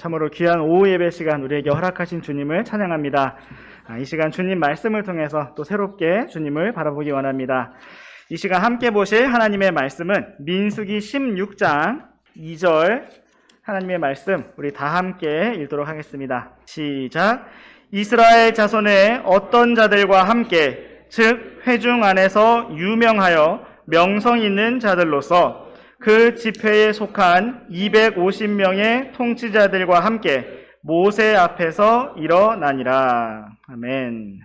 참으로 귀한 오후 예배 시간 우리에게 허락하신 주님을 찬양합니다. 이 시간 주님 말씀을 통해서 또 새롭게 주님을 바라보기 원합니다. 이 시간 함께 보실 하나님의 말씀은 민수기 16장 2절 하나님의 말씀 우리 다 함께 읽도록 하겠습니다. 시작. 이스라엘 자손의 어떤 자들과 함께 즉 회중 안에서 유명하여 명성 있는 자들로서 그 집회에 속한 250명의 통치자들과 함께 모세 앞에서 일어나니라. 아멘.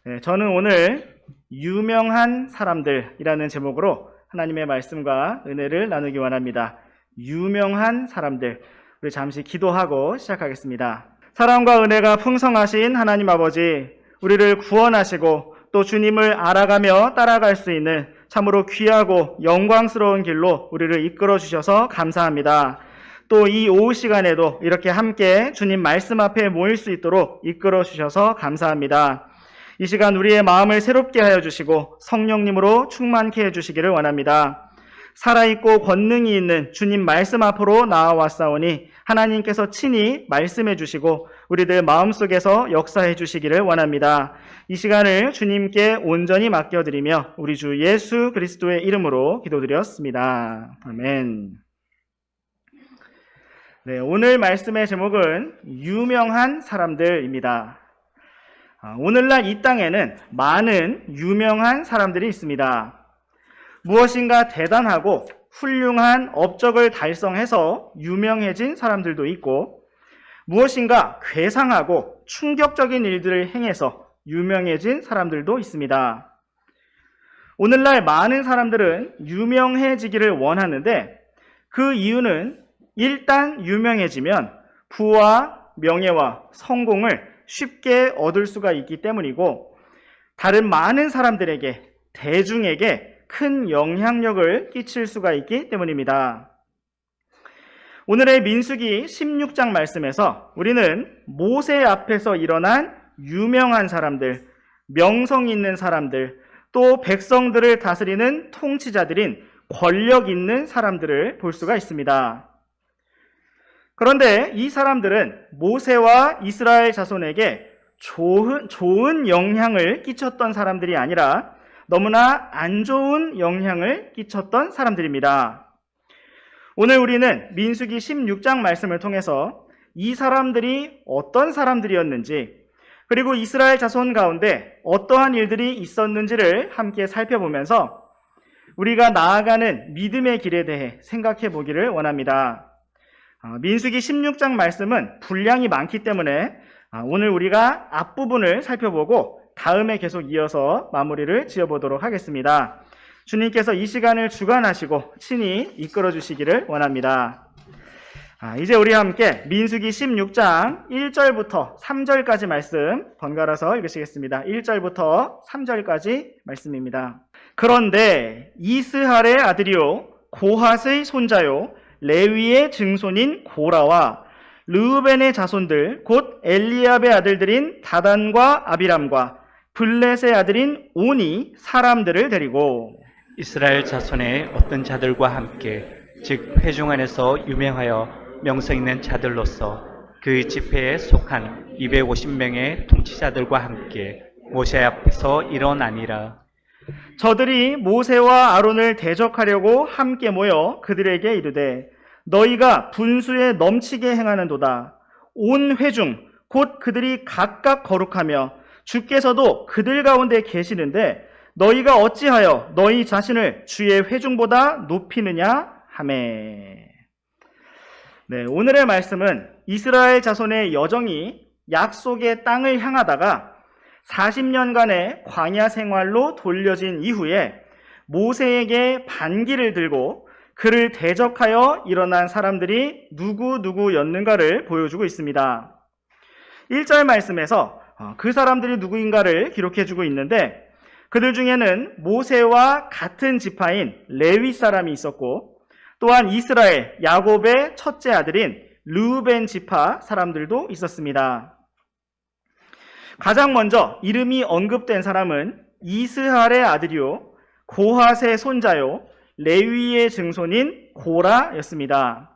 네, 저는 오늘 유명한 사람들이라는 제목으로 하나님의 말씀과 은혜를 나누기 원합니다. 유명한 사람들. 우리 잠시 기도하고 시작하겠습니다. 사랑과 은혜가 풍성하신 하나님 아버지, 우리를 구원하시고 또 주님을 알아가며 따라갈 수 있는 참으로 귀하고 영광스러운 길로 우리를 이끌어 주셔서 감사합니다. 또 이 오후 시간에도 이렇게 함께 주님 말씀 앞에 모일 수 있도록 이끌어 주셔서 감사합니다. 이 시간 우리의 마음을 새롭게 하여 주시고 성령님으로 충만케 해 주시기를 원합니다. 살아있고 권능이 있는 주님 말씀 앞으로 나아왔사오니 하나님께서 친히 말씀해 주시고 우리들 마음속에서 역사해 주시기를 원합니다. 이 시간을 주님께 온전히 맡겨드리며 우리 주 예수 그리스도의 이름으로 기도드렸습니다. 아멘. 네, 오늘 말씀의 제목은 유명한 사람들입니다. 오늘날 이 땅에는 많은 유명한 사람들이 있습니다. 무엇인가 대단하고 훌륭한 업적을 달성해서 유명해진 사람들도 있고 무엇인가 괴상하고 충격적인 일들을 행해서 유명해진 사람들도 있습니다. 오늘날 많은 사람들은 유명해지기를 원하는데 그 이유는 일단 유명해지면 부와 명예와 성공을 쉽게 얻을 수가 있기 때문이고 다른 많은 사람들에게, 대중에게 큰 영향력을 끼칠 수가 있기 때문입니다. 오늘의 민수기 16장 말씀에서 우리는 모세 앞에서 일어난 유명한 사람들, 명성 있는 사람들, 또 백성들을 다스리는 통치자들인 권력 있는 사람들을 볼 수가 있습니다. 그런데 이 사람들은 모세와 이스라엘 자손에게 좋은 영향을 끼쳤던 사람들이 아니라 너무나 안 좋은 영향을 끼쳤던 사람들입니다. 오늘 우리는 민수기 16장 말씀을 통해서 이 사람들이 어떤 사람들이었는지 그리고 이스라엘 자손 가운데 어떠한 일들이 있었는지를 함께 살펴보면서 우리가 나아가는 믿음의 길에 대해 생각해 보기를 원합니다. 민수기 16장 말씀은 분량이 많기 때문에 오늘 우리가 앞부분을 살펴보고 다음에 계속 이어서 마무리를 지어보도록 하겠습니다. 주님께서 이 시간을 주관하시고 친히 이끌어 주시기를 원합니다. 이제 우리 함께 민수기 16장 1절부터 3절까지 말씀 번갈아서 읽으시겠습니다. 1절부터 3절까지 말씀입니다. 그런데 이스할의 아들이요 고핫의 손자요 레위의 증손인 고라와 르우벤의 자손들 곧 엘리압의 아들들인 다단과 아비람과 블렛의 아들인 온이 사람들을 데리고 이스라엘 자손의 어떤 자들과 함께 즉 회중 안에서 유명하여 명성 있는 자들로서 그 집회에 속한 250명의 통치자들과 함께 모세 앞에서 일어나니라. 저들이 모세와 아론을 대적하려고 함께 모여 그들에게 이르되 너희가 분수에 넘치게 행하는도다. 온 회중 곧 그들이 각각 거룩하며 주께서도 그들 가운데 계시는데 너희가 어찌하여 너희 자신을 주의 회중보다 높이느냐 하매. 네, 오늘의 말씀은 이스라엘 자손의 여정이 약속의 땅을 향하다가 40년간의 광야 생활로 돌려진 이후에 모세에게 반기를 들고 그를 대적하여 일어난 사람들이 누구였는가를 보여주고 있습니다. 1절 말씀에서 그 사람들이 누구인가를 기록해주고 있는데 그들 중에는 모세와 같은 지파인 레위 사람이 있었고 또한 이스라엘 야곱의 첫째 아들인 르우벤 지파 사람들도 있었습니다. 가장 먼저 이름이 언급된 사람은 이스할의 아들이요 고핫의 손자요 레위의 증손인 고라였습니다.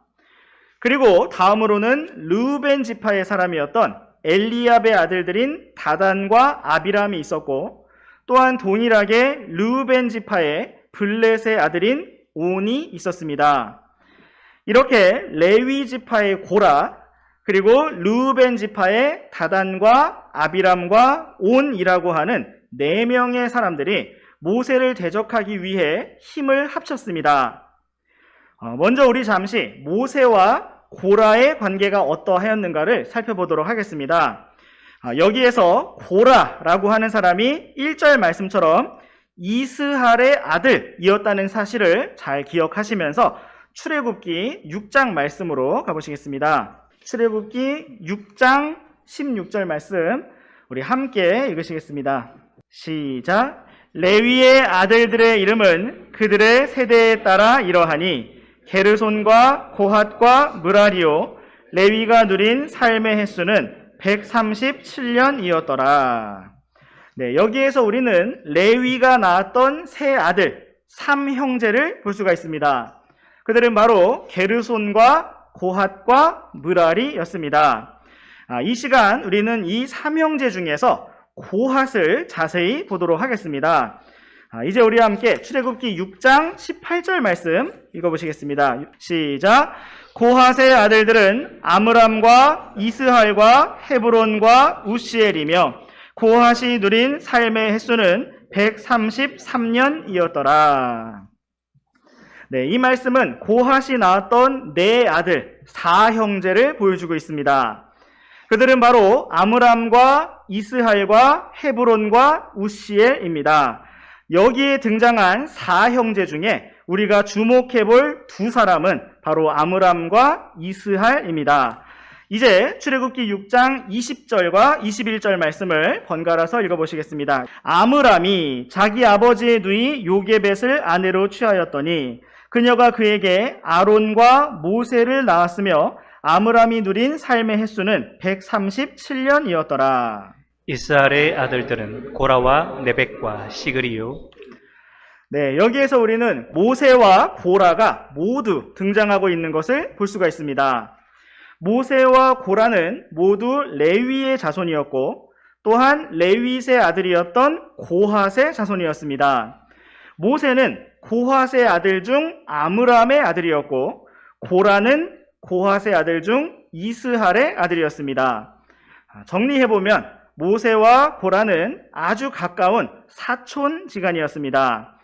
그리고 다음으로는 르우벤 지파의 사람이었던 엘리압의 아들들인 다단과 아비람이 있었고, 또한 동일하게 르우벤 지파의 블렛의 아들인 온이 있었습니다. 이렇게 레위 지파의 고라, 그리고 르우벤 지파의 다단과 아비람과 온이라고 하는 4명의 사람들이 모세를 대적하기 위해 힘을 합쳤습니다. 먼저 우리 잠시 모세와 고라의 관계가 어떠하였는가를 살펴보도록 하겠습니다. 여기에서 고라라고 하는 사람이 1절 말씀처럼 이스할의 아들이었다는 사실을 잘 기억하시면서 출애굽기 6장 말씀으로 가보시겠습니다. 출애굽기 6장 16절 말씀 우리 함께 읽으시겠습니다. 시작. 레위의 아들들의 이름은 그들의 세대에 따라 이러하니 게르손과 고핫과 므라리요 레위가 누린 삶의 횟수는 137년이었더라. 네, 여기에서 우리는 레위가 낳았던 세 아들 3형제를 볼 수가 있습니다. 그들은 바로 게르손과 고핫과 므라리였습니다. 이 시간 우리는 이 3형제 중에서 고핫을 자세히 보도록 하겠습니다. 이제 우리와 함께 출애굽기 6장 18절 말씀 읽어보시겠습니다. 시작. 고핫의 아들들은 아므람과 이스할과 헤브론과 우시엘이며 고핫이 누린 삶의 횟수는 133년이었더라. 네, 이 말씀은 고핫이 낳았던 4아들 4형제를 보여주고 있습니다. 그들은 바로 아므람과 이스할과 헤브론과 우시엘입니다. 여기에 등장한 4형제 중에 우리가 주목해 볼 2사람은 바로 아므람과 이스할입니다. 이제 출애굽기 6장 20절과 21절 말씀을 번갈아서 읽어보시겠습니다. 아므람이 자기 아버지의 누이 요게벳을 아내로 취하였더니 그녀가 그에게 아론과 모세를 낳았으며 아므람이 누린 삶의 횟수는 137년이었더라. 이스라엘의 아들들은 고라와 네벡과 시그리요. 네, 여기에서 우리는 모세와 고라가 모두 등장하고 있는 것을 볼 수가 있습니다. 모세와 고라는 모두 레위의 자손이었고 또한 레윗의 아들이었던 고핫의 자손이었습니다. 모세는 고핫의 아들 중 아므람의 아들이었고 고라는 고핫의 아들 중 이스할의 아들이었습니다. 정리해보면 모세와 고라는 아주 가까운 사촌지간이었습니다.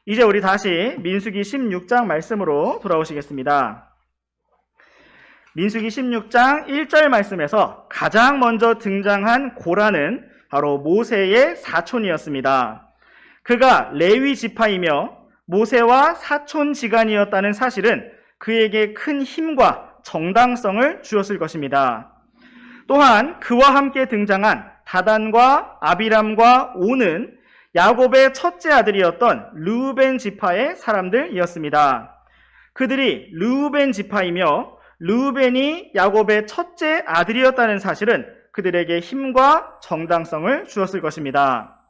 이제 우리 다시 민수기 16장 말씀으로 돌아오시겠습니다. 민수기 16장 1절 말씀에서 가장 먼저 등장한 고라는 바로 모세의 사촌이었습니다. 그가 레위 지파이며 모세와 사촌지간이었다는 사실은 그에게 큰 힘과 정당성을 주었을 것입니다. 또한 그와 함께 등장한 다단과 아비람과 온은 야곱의 첫째 아들이었던 르우벤 지파의 사람들이었습니다. 그들이 르우벤 지파이며 르우벤이 야곱의 첫째 아들이었다는 사실은 그들에게 힘과 정당성을 주었을 것입니다.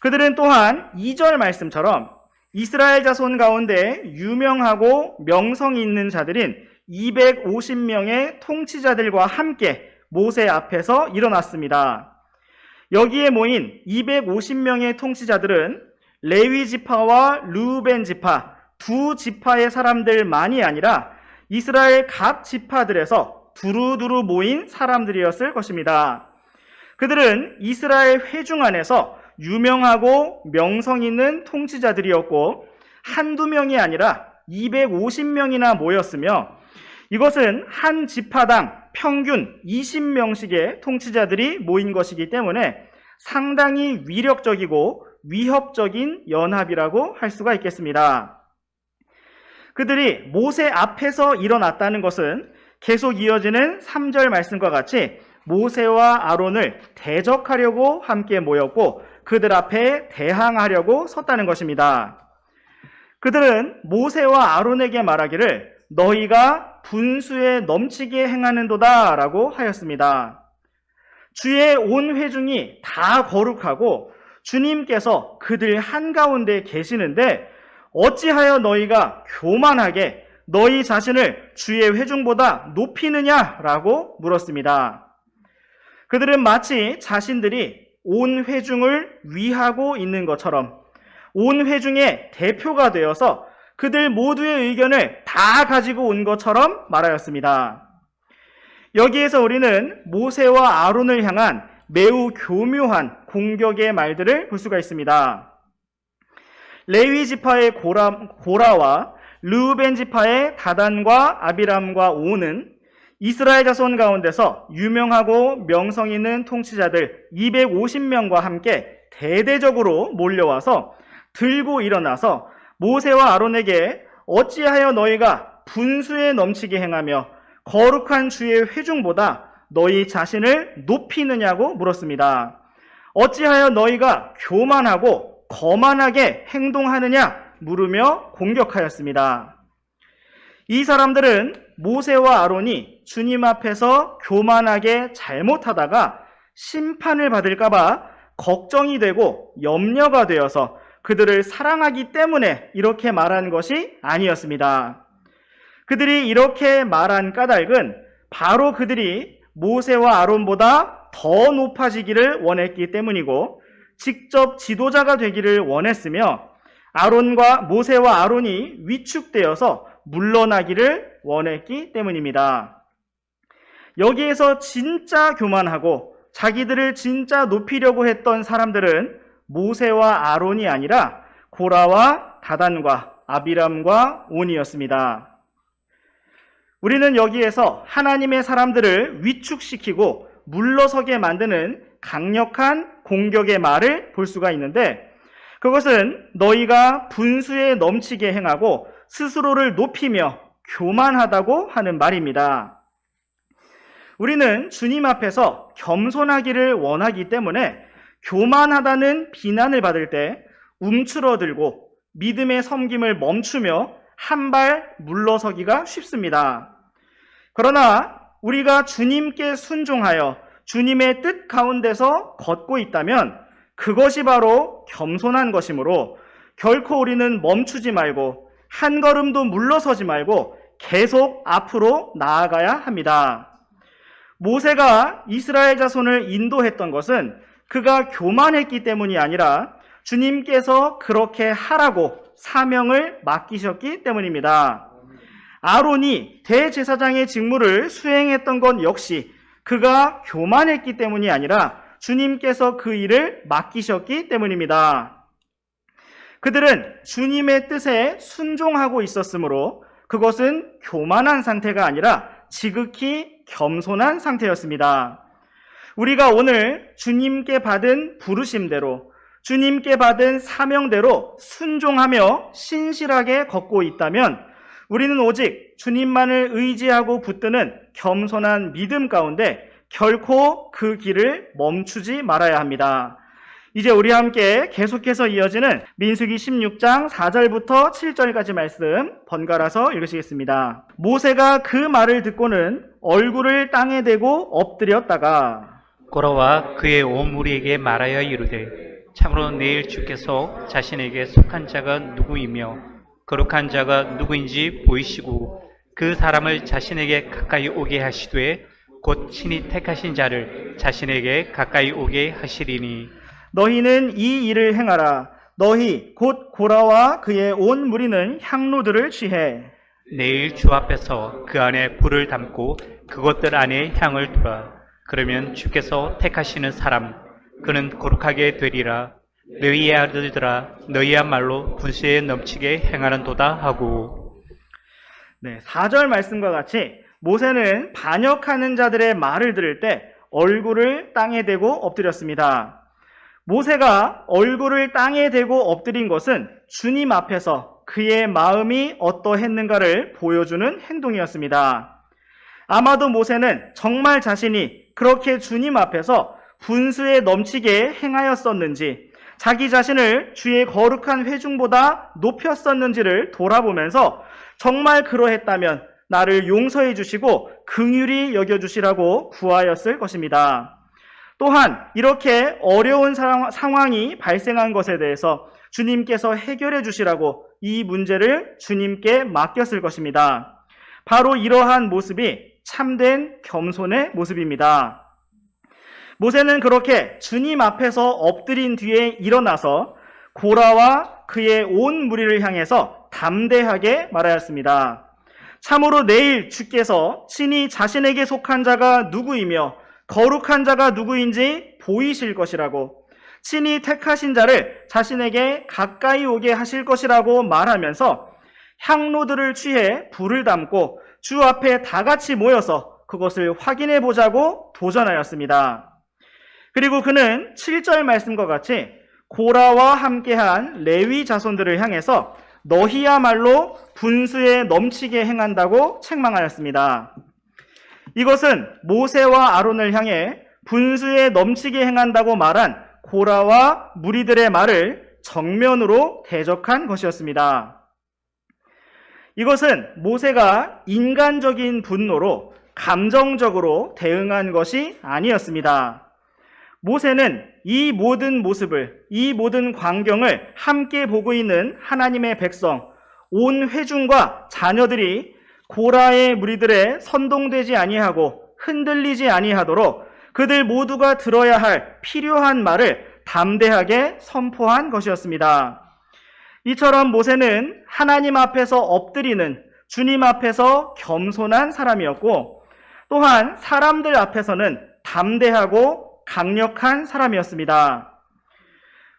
그들은 또한 2절 말씀처럼 이스라엘 자손 가운데 유명하고 명성이 있는 자들인 250명의 통치자들과 함께 모세 앞에서 일어났습니다. 여기에 모인 250명의 통치자들은 레위 지파와 르우벤 지파 두 지파의 사람들만이 아니라 이스라엘 각 지파들에서 두루두루 모인 사람들이었을 것입니다. 그들은 이스라엘 회중 안에서 유명하고 명성 있는 통치자들이었고 한두 명이 아니라 250명이나 모였으며 이것은 한 지파당 평균 20명씩의 통치자들이 모인 것이기 때문에 상당히 위력적이고 위협적인 연합이라고 할 수가 있겠습니다. 그들이 모세 앞에서 일어났다는 것은 계속 이어지는 3절 말씀과 같이 모세와 아론을 대적하려고 함께 모였고 그들 앞에 대항하려고 섰다는 것입니다. 그들은 모세와 아론에게 말하기를 너희가 분수에 넘치게 행하는도다 라고 하였습니다. 주의 온 회중이 다 거룩하고 주님께서 그들 한가운데 계시는데 어찌하여 너희가 교만하게 너희 자신을 주의 회중보다 높이느냐라고 물었습니다. 그들은 마치 자신들이 온 회중을 위하고 있는 것처럼 온 회중의 대표가 되어서 그들 모두의 의견을 다 가지고 온 것처럼 말하였습니다. 여기에서 우리는 모세와 아론을 향한 매우 교묘한 공격의 말들을 볼 수가 있습니다. 레위 지파의 고라와 르우벤 지파의 다단과 아비람과 오는 이스라엘 자손 가운데서 유명하고 명성 있는 통치자들 250명과 함께 대대적으로 몰려와서 들고 일어나서 모세와 아론에게 어찌하여 너희가 분수에 넘치게 행하며 거룩한 주의 회중보다 너희 자신을 높이느냐고 물었습니다. 어찌하여 너희가 교만하고 거만하게 행동하느냐 물으며 공격하였습니다. 이 사람들은 모세와 아론이 주님 앞에서 교만하게 잘못하다가 심판을 받을까봐 걱정이 되고 염려가 되어서 그들을 사랑하기 때문에 이렇게 말한 것이 아니었습니다. 그들이 이렇게 말한 까닭은 바로 그들이 모세와 아론보다 더 높아지기를 원했기 때문이고 직접 지도자가 되기를 원했으며 모세와 아론이 위축되어서 물러나기를 원했기 때문입니다. 여기에서 진짜 교만하고 자기들을 진짜 높이려고 했던 사람들은 모세와 아론이 아니라 고라와 다단과 아비람과 온이었습니다. 우리는 여기에서 하나님의 사람들을 위축시키고 물러서게 만드는 강력한 공격의 말을 볼 수가 있는데 그것은 너희가 분수에 넘치게 행하고 스스로를 높이며 교만하다고 하는 말입니다. 우리는 주님 앞에서 겸손하기를 원하기 때문에 교만하다는 비난을 받을 때 움츠러들고 믿음의 섬김을 멈추며 한 발 물러서기가 쉽습니다. 그러나 우리가 주님께 순종하여 주님의 뜻 가운데서 걷고 있다면 그것이 바로 겸손한 것이므로 결코 우리는 멈추지 말고 한 걸음도 물러서지 말고 계속 앞으로 나아가야 합니다. 모세가 이스라엘 자손을 인도했던 것은 그가 교만했기 때문이 아니라 주님께서 그렇게 하라고 사명을 맡기셨기 때문입니다. 아론이 대제사장의 직무를 수행했던 것 역시 그가 교만했기 때문이 아니라 주님께서 그 일을 맡기셨기 때문입니다. 그들은 주님의 뜻에 순종하고 있었으므로 그것은 교만한 상태가 아니라 지극히 겸손한 상태였습니다. 우리가 오늘 주님께 받은 부르심대로 주님께 받은 사명대로 순종하며 신실하게 걷고 있다면 우리는 오직 주님만을 의지하고 붙드는 겸손한 믿음 가운데 결코 그 길을 멈추지 말아야 합니다. 이제 우리 함께 계속해서 이어지는 민수기 16장 4절부터 7절까지 말씀 번갈아서 읽으시겠습니다. 모세가 그 말을 듣고는 얼굴을 땅에 대고 엎드렸다가 고라와 그의 온 무리에게 말하여 이르되 참으로 내일 주께서 자신에게 속한 자가 누구이며 거룩한 자가 누구인지 보이시고 그 사람을 자신에게 가까이 오게 하시되 곧 친히 택하신 자를 자신에게 가까이 오게 하시리니 너희는 이 일을 행하라. 너희 곧 고라와 그의 온 무리는 향로들을 취해 내일 주 앞에서 그 안에 불을 담고 그것들 안에 향을 두라. 그러면 주께서 택하시는 사람 그는 거룩하게 되리라. 너희의 아들들아 너희야말로 분수에 넘치게 행하는도다 하고. 4절 말씀과 같이 모세는 반역하는 자들의 말을 들을 때 얼굴을 땅에 대고 엎드렸습니다. 모세가 얼굴을 땅에 대고 엎드린 것은 주님 앞에서 그의 마음이 어떠했는가를 보여주는 행동이었습니다. 아마도 모세는 정말 자신이 그렇게 주님 앞에서 분수에 넘치게 행하였었는지 자기 자신을 주의 거룩한 회중보다 높였었는지를 돌아보면서 정말 그러했다면 나를 용서해 주시고 긍휼히 여겨주시라고 구하였을 것입니다. 또한 이렇게 어려운 상황이 발생한 것에 대해서 주님께서 해결해 주시라고 이 문제를 주님께 맡겼을 것입니다. 바로 이러한 모습이 참된 겸손의 모습입니다. 모세는 그렇게 주님 앞에서 엎드린 뒤에 일어나서 고라와 그의 온 무리를 향해서 담대하게 말하였습니다. 참으로 내일 주께서 친히 자신에게 속한 자가 누구이며 거룩한 자가 누구인지 보이실 것이라고, 친히 택하신 자를 자신에게 가까이 오게 하실 것이라고 말하면서 향로들을 취해 불을 담고 주 앞에 다 같이 모여서 그것을 확인해 보자고 도전하였습니다. 그리고 그는 7절 말씀과 같이 고라와 함께한 레위 자손들을 향해서 너희야말로 분수에 넘치게 행한다고 책망하였습니다. 이것은 모세와 아론을 향해 분수에 넘치게 행한다고 말한 고라와 무리들의 말을 정면으로 대적한 것이었습니다. 이것은 모세가 인간적인 분노로 감정적으로 대응한 것이 아니었습니다. 모세는 이 모든 모습을, 이 모든 광경을 함께 보고 있는 하나님의 백성, 온 회중과 자녀들이 고라의 무리들에 선동되지 아니하고 흔들리지 아니하도록 그들 모두가 들어야 할 필요한 말을 담대하게 선포한 것이었습니다. 이처럼 모세는 하나님 앞에서 엎드리는, 주님 앞에서 겸손한 사람이었고, 또한 사람들 앞에서는 담대하고 강력한 사람이었습니다.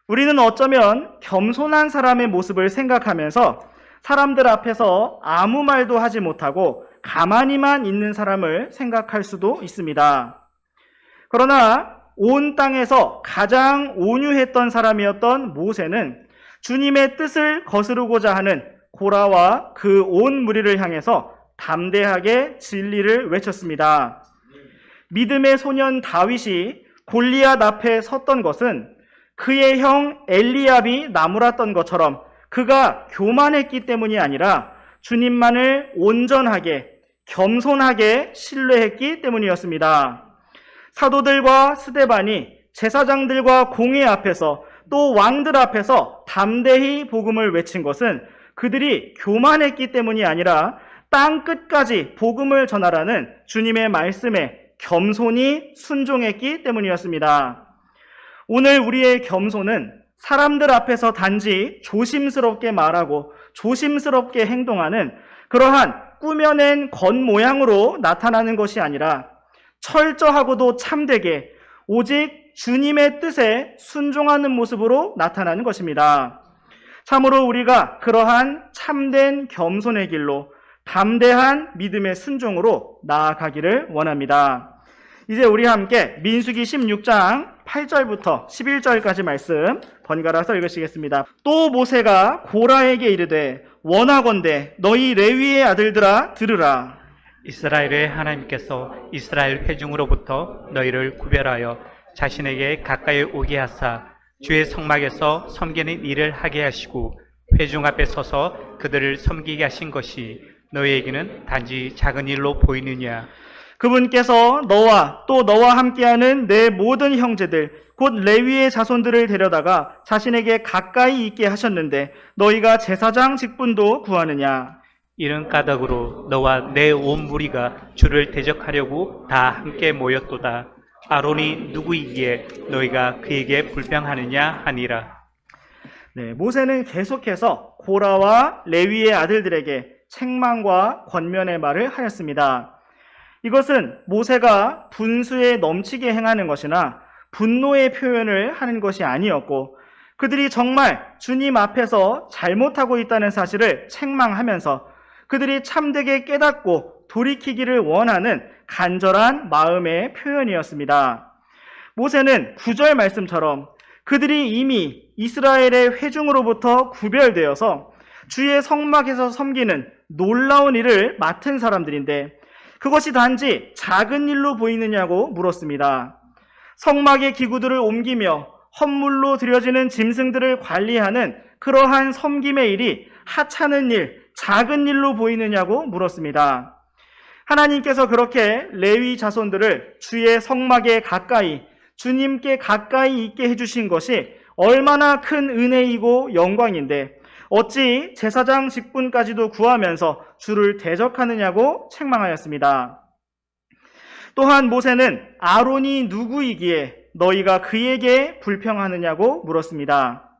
우리는 어쩌면 겸손한 사람의 모습을 생각하면서 사람들 앞에서 아무 말도 하지 못하고 가만히만 있는 사람을 생각할 수도 있습니다. 그러나 온 땅에서 가장 온유했던 사람이었던 모세는 주님의 뜻을 거스르고자 하는 고라와 그 온 무리를 향해서 담대하게 진리를 외쳤습니다. 믿음의 소년 다윗이 골리앗 앞에 섰던 것은 그의 형 엘리압이 나무랐던 것처럼 그가 교만했기 때문이 아니라 주님만을 온전하게, 겸손하게 신뢰했기 때문이었습니다. 사도들과 스데반이 제사장들과 공회 앞에서 또 왕들 앞에서 담대히 복음을 외친 것은 그들이 교만했기 때문이 아니라 땅 끝까지 복음을 전하라는 주님의 말씀에 겸손히 순종했기 때문이었습니다. 오늘 우리의 겸손은 사람들 앞에서 단지 조심스럽게 말하고 조심스럽게 행동하는 그러한 꾸며낸 겉모양으로 나타나는 것이 아니라 철저하고도 참되게 오직 주님의 뜻에 순종하는 모습으로 나타나는 것입니다. 참으로 우리가 그러한 참된 겸손의 길로 담대한 믿음의 순종으로 나아가기를 원합니다. 이제 우리 함께 민수기 16장 8절부터 11절까지 말씀 번갈아서 읽으시겠습니다. 또 모세가 고라에게 이르되 원하건대 너희 레위의 아들들아 들으라. 이스라엘의 하나님께서 이스라엘 회중으로부터 너희를 구별하여 자신에게 가까이 오게 하사 주의 성막에서 섬기는 일을 하게 하시고 회중 앞에 서서 그들을 섬기게 하신 것이 너희에게는 단지 작은 일로 보이느냐? 그분께서 너와 또 너와 함께하는 내 모든 형제들 곧 레위의 자손들을 데려다가 자신에게 가까이 있게 하셨는데 너희가 제사장 직분도 구하느냐? 이런 까닭으로 너와 내 온 무리가 주를 대적하려고 다 함께 모였도다. 아론이 누구이기에 너희가 그에게 불평하느냐 하니라. 네, 모세는 계속해서 고라와 레위의 아들들에게 책망과 권면의 말을 하였습니다. 이것은 모세가 분수에 넘치게 행하는 것이나 분노의 표현을 하는 것이 아니었고 그들이 정말 주님 앞에서 잘못하고 있다는 사실을 책망하면서 그들이 참되게 깨닫고 돌이키기를 원하는 간절한 마음의 표현이었습니다. 모세는 9절 말씀처럼 그들이 이미 이스라엘의 회중으로부터 구별되어서 주의 성막에서 섬기는 놀라운 일을 맡은 사람들인데 그것이 단지 작은 일로 보이느냐고 물었습니다. 성막의 기구들을 옮기며 헌물로 드려지는 짐승들을 관리하는 그러한 섬김의 일이 하찮은 일, 작은 일로 보이느냐고 물었습니다. 하나님께서 그렇게 레위 자손들을 주의 성막에 가까이, 주님께 가까이 있게 해주신 것이 얼마나 큰 은혜이고 영광인데 어찌 제사장 직분까지도 구하면서 주를 대적하느냐고 책망하였습니다. 또한 모세는 아론이 누구이기에 너희가 그에게 불평하느냐고 물었습니다.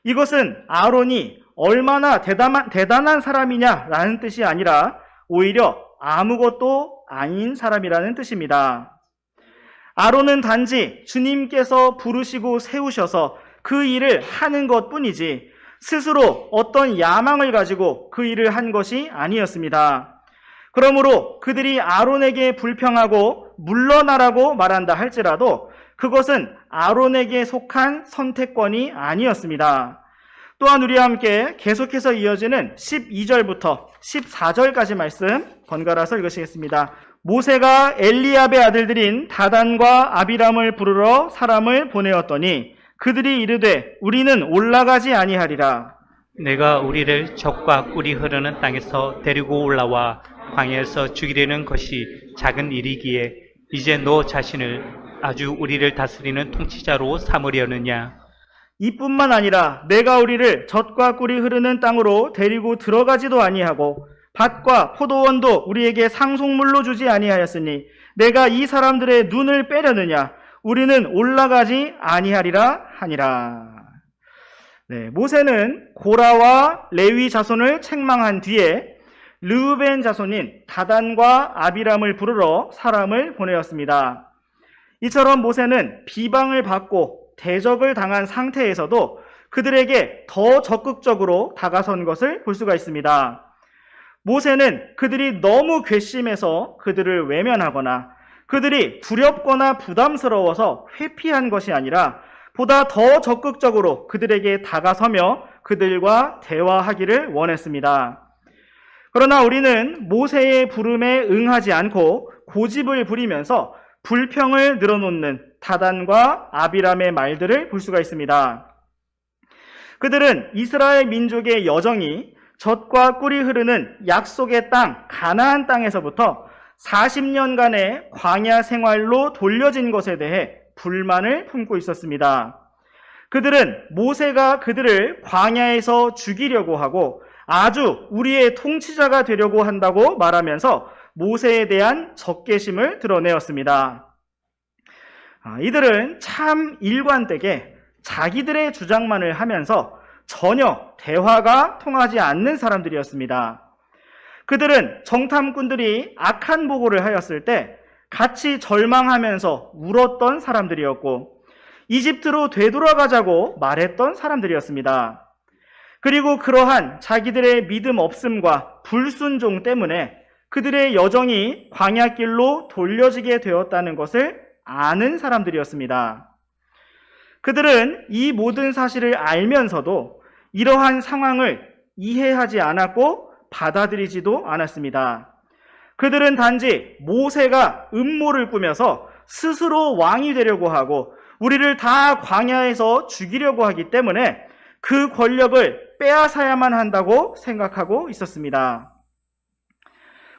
이것은 아론이 얼마나 대단한 사람이냐라는 뜻이 아니라 오히려 아무것도 아닌 사람이라는 뜻입니다. 아론은 단지 주님께서 부르시고 세우셔서 그 일을 하는 것뿐이지 스스로 어떤 야망을 가지고 그 일을 한 것이 아니었습니다. 그러므로 그들이 아론에게 불평하고 물러나라고 말한다 할지라도 그것은 아론에게 속한 선택권이 아니었습니다. 또한 우리와 함께 계속해서 이어지는 12절부터 14절까지 말씀 번갈아서 읽으시겠습니다. 모세가 엘리압의 아들들인 다단과 아비람을 부르러 사람을 보내었더니 그들이 이르되 우리는 올라가지 아니하리라. 내가 우리를 적과 꿀이 흐르는 땅에서 데리고 올라와 광야에서 죽이려는 것이 작은 일이기에 이제 너 자신을 아주 우리를 다스리는 통치자로 삼으려느냐. 이뿐만 아니라 내가 우리를 젖과 꿀이 흐르는 땅으로 데리고 들어가지도 아니하고 밭과 포도원도 우리에게 상속물로 주지 아니하였으니 내가 이 사람들의 눈을 빼려느냐. 우리는 올라가지 아니하리라 하니라. 네, 모세는 고라와 레위 자손을 책망한 뒤에 르우벤 자손인 다단과 아비람을 부르러 사람을 보내었습니다. 이처럼 모세는 비방을 받고 대적을 당한 상태에서도 그들에게 더 적극적으로 다가선 것을 볼 수가 있습니다. 모세는 그들이 너무 괘씸해서 그들을 외면하거나 그들이 두렵거나 부담스러워서 회피한 것이 아니라 보다 더 적극적으로 그들에게 다가서며 그들과 대화하기를 원했습니다. 그러나 우리는 모세의 부름에 응하지 않고 고집을 부리면서 불평을 늘어놓는 다단과 아비람의 말들을 볼 수가 있습니다. 그들은 이스라엘 민족의 여정이 젖과 꿀이 흐르는 약속의 땅, 가나안 땅에서부터 40년간의 광야 생활로 돌려진 것에 대해 불만을 품고 있었습니다. 그들은 모세가 그들을 광야에서 죽이려고 하고 아주 우리의 통치자가 되려고 한다고 말하면서 모세에 대한 적개심을 드러내었습니다. 이들은 참 일관되게 자기들의 주장만을 하면서 전혀 대화가 통하지 않는 사람들이었습니다. 그들은 정탐꾼들이 악한 보고를 하였을 때 같이 절망하면서 울었던 사람들이었고 이집트로 되돌아가자고 말했던 사람들이었습니다. 그리고 그러한 자기들의 믿음 없음과 불순종 때문에 그들의 여정이 광야길로 돌려지게 되었다는 것을 아는 사람들이었습니다. 그들은 이 모든 사실을 알면서도 이러한 상황을 이해하지 않았고 받아들이지도 않았습니다. 그들은 단지 모세가 음모를 꾸며서 스스로 왕이 되려고 하고 우리를 다 광야에서 죽이려고 하기 때문에 그 권력을 빼앗아야만 한다고 생각하고 있었습니다.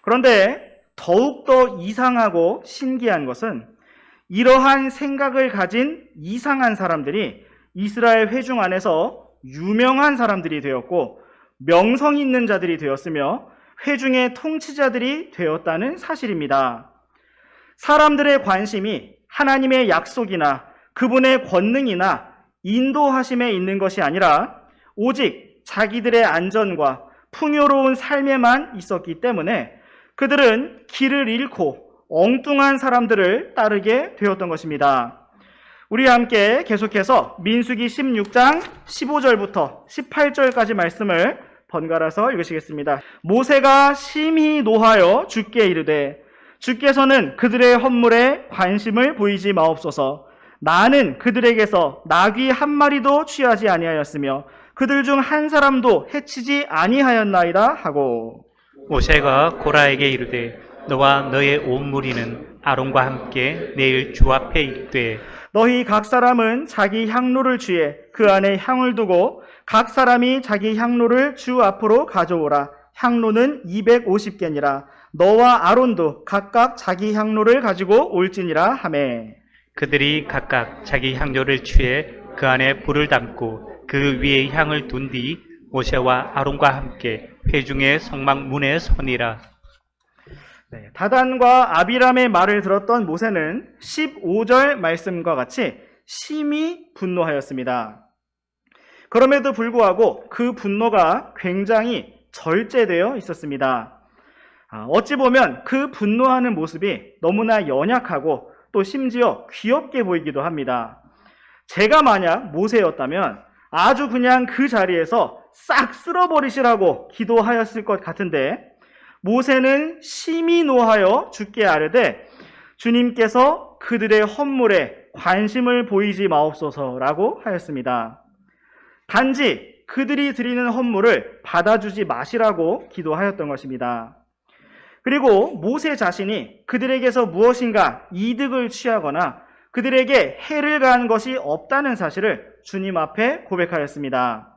그런데 더욱더 이상하고 신기한 것은 이러한 생각을 가진 이상한 사람들이 이스라엘 회중 안에서 유명한 사람들이 되었고 명성 있는 자들이 되었으며 회중의 통치자들이 되었다는 사실입니다. 사람들의 관심이 하나님의 약속이나 그분의 권능이나 인도하심에 있는 것이 아니라 오직 자기들의 안전과 풍요로운 삶에만 있었기 때문에 그들은 길을 잃고 엉뚱한 사람들을 따르게 되었던 것입니다. 우리 함께 계속해서 민수기 16장 15절부터 18절까지 말씀을 번갈아서 읽으시겠습니다. 모세가 심히 노하여 주께 이르되 주께서는 그들의 헌물에 관심을 보이지 마옵소서. 나는 그들에게서 나귀 한 마리도 취하지 아니하였으며 그들 중 한 사람도 해치지 아니하였나이다 하고 모세가 고라에게 이르되 너와 너의 온 무리는 아론과 함께 내일 주 앞에 있되 너희 각 사람은 자기 향로를 취해 그 안에 향을 두고 각 사람이 자기 향로를 주 앞으로 가져오라. 향로는 250개니라. 너와 아론도 각각 자기 향로를 가지고 올지니라 하매 그들이 각각 자기 향료를 취해 그 안에 불을 담고 그 위에 향을 둔 뒤 모세와 아론과 함께 회중의 성막 문에 서니라. 네, 다단과 아비람의 말을 들었던 모세는 15절 말씀과 같이 심히 분노하였습니다. 그럼에도 불구하고 그 분노가 굉장히 절제되어 있었습니다. 어찌 보면 그 분노하는 모습이 너무나 연약하고 또 심지어 귀엽게 보이기도 합니다. 제가 만약 모세였다면 아주 그냥 그 자리에서 싹 쓸어버리시라고 기도하였을 것 같은데, 모세는 심히 노하여 주께 아뢰되 주님께서 그들의 헌물에 관심을 보이지 마옵소서라고 하였습니다. 단지 그들이 드리는 헌물을 받아주지 마시라고 기도하였던 것입니다. 그리고 모세 자신이 그들에게서 무엇인가 이득을 취하거나 그들에게 해를 가한 것이 없다는 사실을 주님 앞에 고백하였습니다.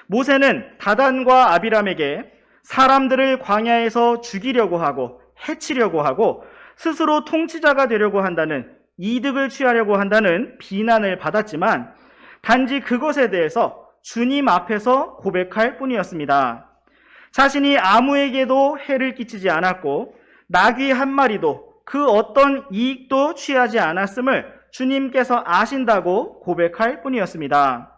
모세는 다단과 아비람에게 사람들을 광야에서 죽이려고 하고 해치려고 하고 스스로 통치자가 되려고 한다는, 이득을 취하려고 한다는 비난을 받았지만 단지 그것에 대해서 주님 앞에서 고백할 뿐이었습니다. 자신이 아무에게도 해를 끼치지 않았고 나귀 한 마리도 그 어떤 이익도 취하지 않았음을 주님께서 아신다고 고백할 뿐이었습니다.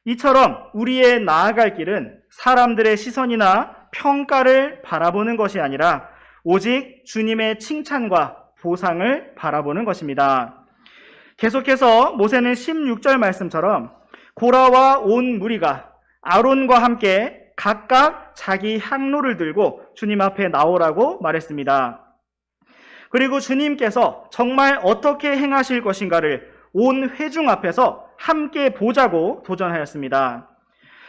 이처럼 우리의 나아갈 길은 사람들의 시선이나 평가를 바라보는 것이 아니라 오직 주님의 칭찬과 보상을 바라보는 것입니다. 계속해서 모세는 16절 말씀처럼 고라와 온 무리가 아론과 함께 각각 자기 향로를 들고 주님 앞에 나오라고 말했습니다. 그리고 주님께서 정말 어떻게 행하실 것인가를 온 회중 앞에서 함께 보자고 도전하였습니다.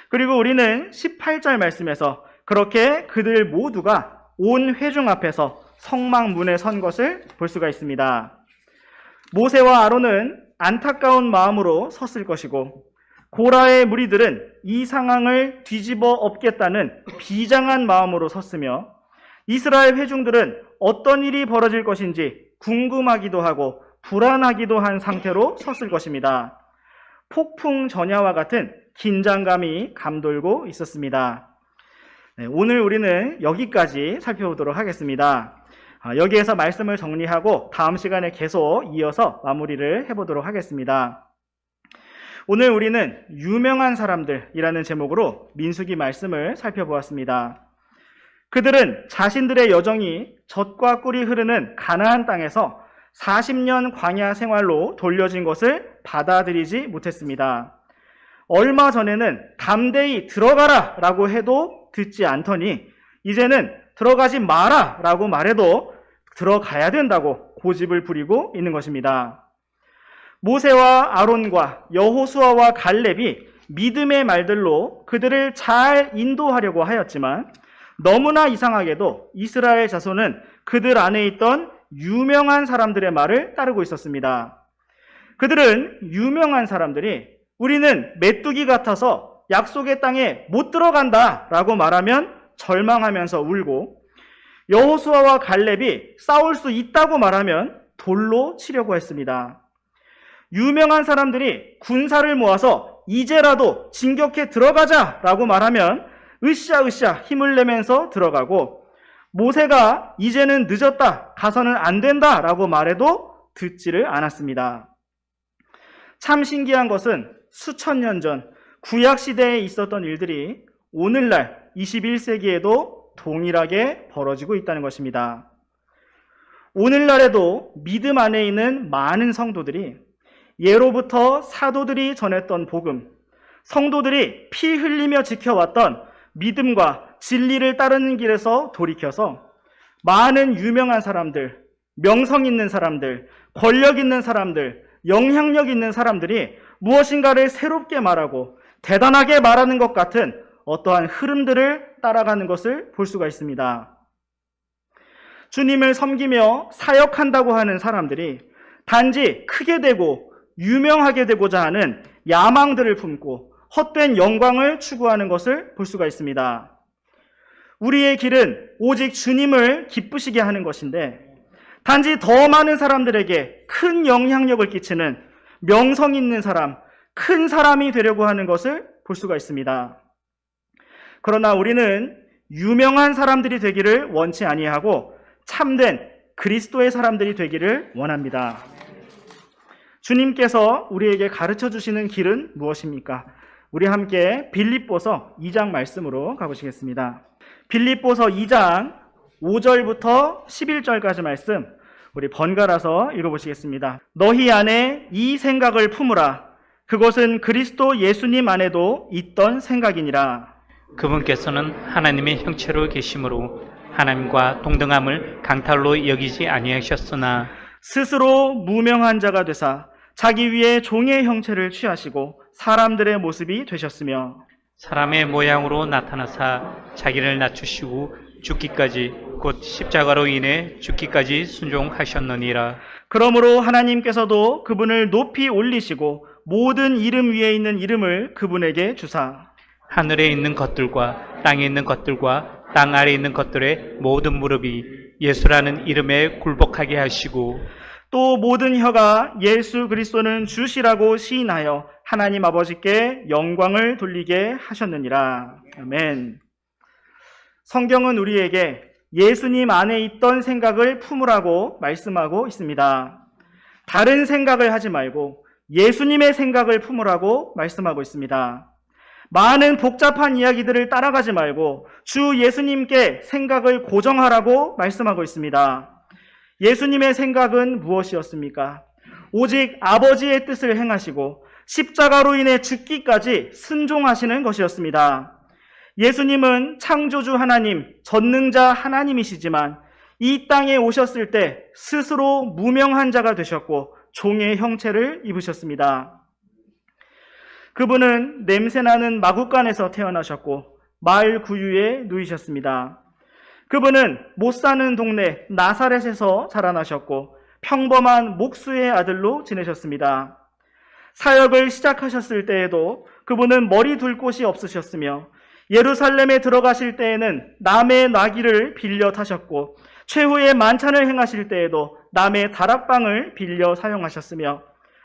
그리고 우리는 18절 말씀에서 그렇게 그들 모두가 온 회중 앞에서 성막 문에 선 것을 볼 수가 있습니다. 모세와 아론은 안타까운 마음으로 섰을 것이고 고라의 무리들은 이 상황을 뒤집어 엎겠다는 비장한 마음으로 섰으며 이스라엘 회중들은 어떤 일이 벌어질 것인지 궁금하기도 하고 불안하기도 한 상태로 섰을 것입니다. 폭풍 전야와 같은 긴장감이 감돌고 있었습니다. 네, 오늘 우리는 여기까지 살펴보도록 하겠습니다. 여기에서 말씀을 정리하고 다음 시간에 계속 이어서 마무리를 해보도록 하겠습니다. 오늘 우리는 유명한 사람들이라는 제목으로 민수기 말씀을 살펴보았습니다. 그들은 자신들의 여정이 젖과 꿀이 흐르는 가나안 땅에서 40년 광야 생활로 돌려진 것을 받아들이지 못했습니다. 얼마 전에는 담대히 들어가라 라고 해도 듣지 않더니 이제는 들어가지 마라 라고 말해도 들어가야 된다고 고집을 부리고 있는 것입니다. 모세와 아론과 여호수아와 갈렙이 믿음의 말들로 그들을 잘 인도하려고 하였지만 너무나 이상하게도 이스라엘 자손은 그들 안에 있던 유명한 사람들의 말을 따르고 있었습니다. 그들은 유명한 사람들이 우리는 메뚜기 같아서 약속의 땅에 못 들어간다 라고 말하면 절망하면서 울고, 여호수아와 갈렙이 싸울 수 있다고 말하면 돌로 치려고 했습니다. 유명한 사람들이 군사를 모아서 이제라도 진격해 들어가자 라고 말하면 으쌰으쌰 힘을 내면서 들어가고, 모세가 이제는 늦었다, 가서는 안 된다 라고 말해도 듣지를 않았습니다. 참 신기한 것은 수천 년 전 구약시대에 있었던 일들이 오늘날 21세기에도 동일하게 벌어지고 있다는 것입니다. 오늘날에도 믿음 안에 있는 많은 성도들이 예로부터 사도들이 전했던 복음, 성도들이 피 흘리며 지켜왔던 믿음과 진리를 따르는 길에서 돌이켜서 많은 유명한 사람들, 명성 있는 사람들, 권력 있는 사람들, 영향력 있는 사람들이 무엇인가를 새롭게 말하고 대단하게 말하는 것 같은 어떠한 흐름들을 따라가는 것을 볼 수가 있습니다. 주님을 섬기며 사역한다고 하는 사람들이 단지 크게 되고 유명하게 되고자 하는 야망들을 품고 헛된 영광을 추구하는 것을 볼 수가 있습니다. 우리의 길은 오직 주님을 기쁘시게 하는 것인데 단지 더 많은 사람들에게 큰 영향력을 끼치는 명성 있는 사람, 큰 사람이 되려고 하는 것을 볼 수가 있습니다. 그러나 우리는 유명한 사람들이 되기를 원치 아니하고 참된 그리스도의 사람들이 되기를 원합니다. 주님께서 우리에게 가르쳐 주시는 길은 무엇입니까? 우리 함께 빌립보서 2장 말씀으로 가보시겠습니다. 빌립보서 2장 5절부터 11절까지 말씀 우리 번갈아서 읽어보시겠습니다. 너희 안에 이 생각을 품으라. 그것은 그리스도 예수님 안에도 있던 생각이니라. 그분께서는 하나님의 형체로 계심으로 하나님과 동등함을 강탈로 여기지 아니하셨으나 스스로 무명한 자가 되사 자기 위에 종의 형체를 취하시고 사람들의 모습이 되셨으며 사람의 모양으로 나타나사 자기를 낮추시고 죽기까지 곧 십자가로 인해 죽기까지 순종하셨느니라. 그러므로 하나님께서도 그분을 높이 올리시고 모든 이름 위에 있는 이름을 그분에게 주사 하늘에 있는 것들과 땅에 있는 것들과 땅 아래에 있는 것들의 모든 무릎이 예수라는 이름에 굴복하게 하시고 또 모든 혀가 예수 그리스도는 주시라고 시인하여 하나님 아버지께 영광을 돌리게 하셨느니라. 아멘. 성경은 우리에게 예수님 안에 있던 생각을 품으라고 말씀하고 있습니다. 다른 생각을 하지 말고 예수님의 생각을 품으라고 말씀하고 있습니다. 많은 복잡한 이야기들을 따라가지 말고 주 예수님께 생각을 고정하라고 말씀하고 있습니다. 예수님의 생각은 무엇이었습니까? 오직 아버지의 뜻을 행하시고 십자가로 인해 죽기까지 순종하시는 것이었습니다. 예수님은 창조주 하나님, 전능자 하나님이시지만 이 땅에 오셨을 때 스스로 무명한 자가 되셨고 종의 형체를 입으셨습니다. 그분은 냄새나는 마구간에서 태어나셨고 말 구유에 누이셨습니다. 그분은 못 사는 동네 나사렛에서 자라나셨고 평범한 목수의 아들로 지내셨습니다. 사역을 시작하셨을 때에도 그분은 머리 둘 곳이 없으셨으며 예루살렘에 들어가실 때에는 남의 나귀를 빌려 타셨고 최후의 만찬을 행하실 때에도 남의 다락방을 빌려 사용하셨으며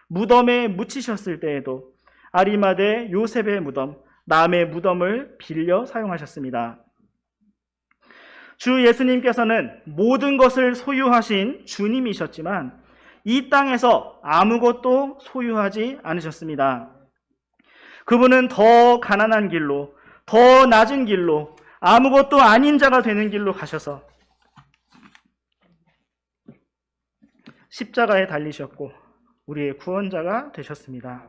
무덤에 묻히셨을 때에도 아리마대 요셉의 무덤, 남의 무덤을 빌려 사용하셨습니다. 주 예수님께서는 모든 것을 소유하신 주님이셨지만 이 땅에서 아무것도 소유하지 않으셨습니다. 그분은 더 가난한 길로, 더 낮은 길로, 아무것도 아닌 자가 되는 길로 가셔서 십자가에 달리셨고 우리의 구원자가 되셨습니다.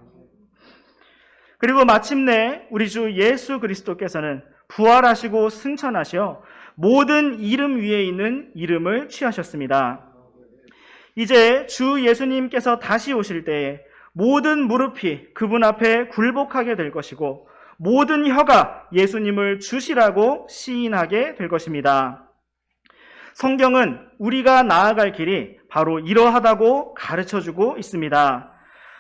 그리고 마침내 우리 주 예수 그리스도께서는 부활하시고 승천하셔 모든 이름 위에 있는 이름을 취하셨습니다. 이제 주 예수님께서 다시 오실 때에 모든 무릎이 그분 앞에 굴복하게 될 것이고 모든 혀가 예수님을 주시라고 시인하게 될 것입니다. 성경은 우리가 나아갈 길이 바로 이러하다고 가르쳐주고 있습니다.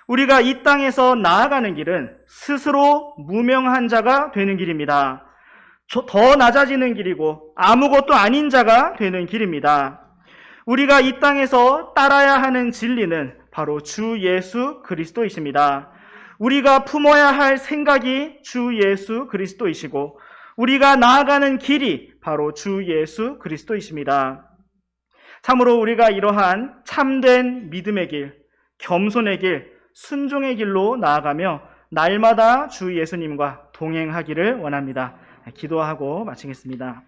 우리가 이 땅에서 나아가는 길은 스스로 무명한 자가 되는 길입니다. 더 낮아지는 길이고 아무것도 아닌 자가 되는 길입니다. 우리가 이 땅에서 따라야 하는 진리는 바로 주 예수 그리스도이십니다. 우리가 품어야 할 생각이 주 예수 그리스도이시고 우리가 나아가는 길이 바로 주 예수 그리스도이십니다. 참으로 우리가 이러한 참된 믿음의 길, 겸손의 길, 순종의 길로 나아가며 날마다 주 예수님과 동행하기를 원합니다. 기도하고 마치겠습니다.